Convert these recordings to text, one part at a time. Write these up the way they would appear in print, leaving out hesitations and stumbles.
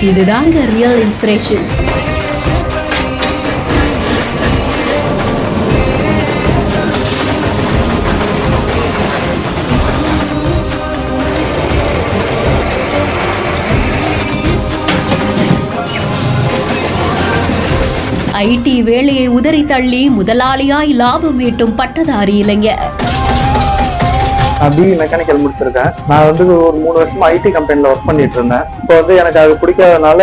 இதுதாங்க real inspiration. ID வேலையை உதறி தள்ளி முதலாளியாய் லாபம் ஈட்டும் பட்டதாரி இளைஞர். பிஇ மெக்கானிக்கல் முடிச்சிருக்கேன். நான் ஒரு 3 வருஷமா ஐடி கம்பெனில ஒர்க் பண்ணிட்டு இருந்தேன். இப்போ எனக்கு அது பிடிக்காதனால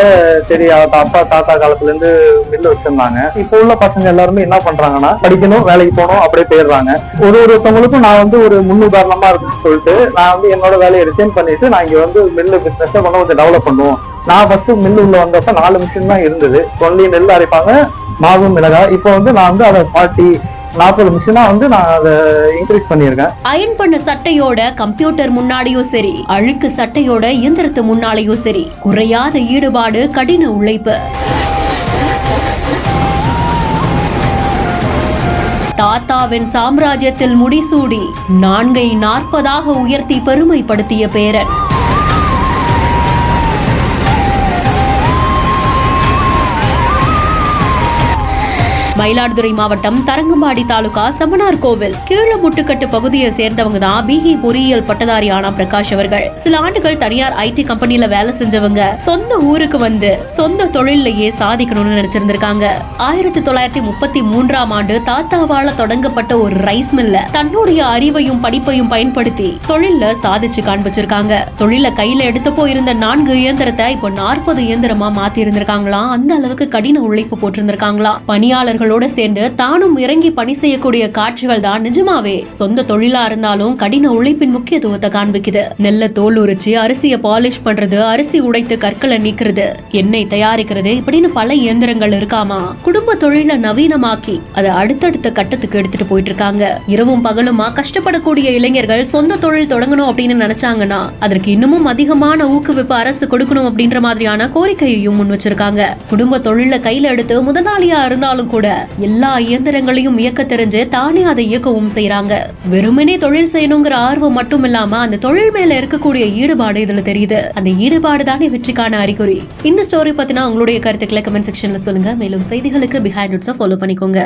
சரி அப்பா தாத்தா காலத்துல இருந்து மில்லு வச்சிருந்தாங்க. இப்போ உள்ள பசங்க எல்லாருமே என்ன பண்றாங்கன்னா படிக்கணும், வேலைக்கு போகணும், அப்படியே போயிடுறாங்க. ஒருத்தவங்களுக்கும் நான் ஒரு முன்னுதாரணமா இருக்குன்னு சொல்லிட்டு நான் என்னோட வேலையை ரிசைன் பண்ணிட்டு நான் இங்க மில்லு பிசினஸ் கொஞ்சம் டெவலப் பண்ணுவோம். நான் ஃபர்ஸ்ட் மில்லு உள்ள வந்தப்ப 4 மிஷின் தான் இருந்தது. ஒன்லி நெல் அரைப்பாங்க, மாவு, மிளகாய். இப்போ நான் அதை 40 மிஷினா நான் அதை இன்க்ரீஸ் பண்ணியிருக்கேன். அயன் பண்ண சட்டையோட கம்ப்யூட்டர் முன்னாடியும் சரி, அழுக்கு சட்டையோட இயந்திரத்து முன்னாலேயும் சரி, குறையாத ஈடுபாடு, கடின உழைப்பு. தாத்தாவின் சாம்ராஜ்யத்தில் முடிசூடி 4ஐ 40ஆக உயர்த்தி பெருமைப்படுத்திய பேரன். மயிலாடுதுறை மாவட்டம் தரங்கம்பாடி தாலுகா சமனார் கோவில் கீழமுட்டுக்கட்டு பகுதியை சேர்ந்தவங்க தான் பிஇ பொறியியல் பட்டதாரி ஆனா பிரகாஷ் அவர்கள். சில ஆண்டுகள் தனியார் ஐடி கம்பெனில வேலை செஞ்சவங்க சொந்த ஊருக்கு சொந்த தொழிலையே சாதிக்கணும்னு நினைச்சிருந்திருக்காங்க. 1933ஆம் ஆண்டு தாத்தாவால தொடங்கப்பட்ட ஒரு ரைஸ் மில்ல தன்னுடைய அறிவையும் படிப்பையும் பயன்படுத்தி தொழில சாதிச்சு காண்பிச்சிருக்காங்க. தொழில கையில எடுத்தப்போ இருந்த 4 இயந்திரத்தை இப்போ 40 இயந்திரமா மாத்தி இருந்திருக்காங்களாம். அந்த அளவுக்கு கடின உழைப்பு போட்டிருந்திருக்காங்களாம். பணியாளர்கள் சேர்ந்து தானும் இறங்கி பணி செய்யக்கூடிய காட்சிகள் தான் நிஜமாவே சொந்த தொழிலா இருந்தாலும் கடின உழைப்பின் முக்கியத்துவத்தை காண்பிக்குது. நெல்ல தோல் உரிச்சு அரிசியை பாலிஷ் பண்றது, அரிசி உடைத்து கற்களை நீக்கிறது, எண்ணெய் தயாரிக்கிறது, இப்படின்னு பல இயந்திரங்கள் இருக்காமா. குடும்ப தொழில நவீனமாக்கி அதை அடுத்தடுத்த கட்டத்துக்கு எடுத்துட்டு போயிட்டு இருக்காங்க. இரவும் பகலுமா கஷ்டப்படக்கூடிய இளைஞர்கள் சொந்த தொழில் தொடங்கணும் அப்படின்னு நினைச்சாங்கன்னா அதற்கு இன்னமும் அதிகமான ஊக்குவிப்பு அரசு கொடுக்கணும் அப்படின்ற மாதிரியான கோரிக்கையையும் முன் வச்சிருக்காங்க. குடும்ப தொழில கையில எடுத்து முதலாளியா இருந்தாலும் கூட எல்லா இயந்திரங்களையும் இயக்க தெரிஞ்சு தானே அதை இயக்கவும் செய்யறாங்க. வெறுமனே தொழில் செய்யணுங்கிற ஆர்வம் மட்டும் இல்லாம அந்த தொழில் மேல இருக்கக்கூடிய ஈடுபாடு இதுல தெரியுது. அந்த ஈடுபாடு தானே வெற்றிக்கான அறிகுறி. இந்த ஸ்டோரி பத்தினா உங்களுடைய கருத்துக்களை கமெண்ட் செக்ஷன்ல சொல்லுங்க. மேலும் செய்திகளுக்கு பிஹைண்ட் நோட்ஸை ஃபாலோ பண்ணிக்கோங்க.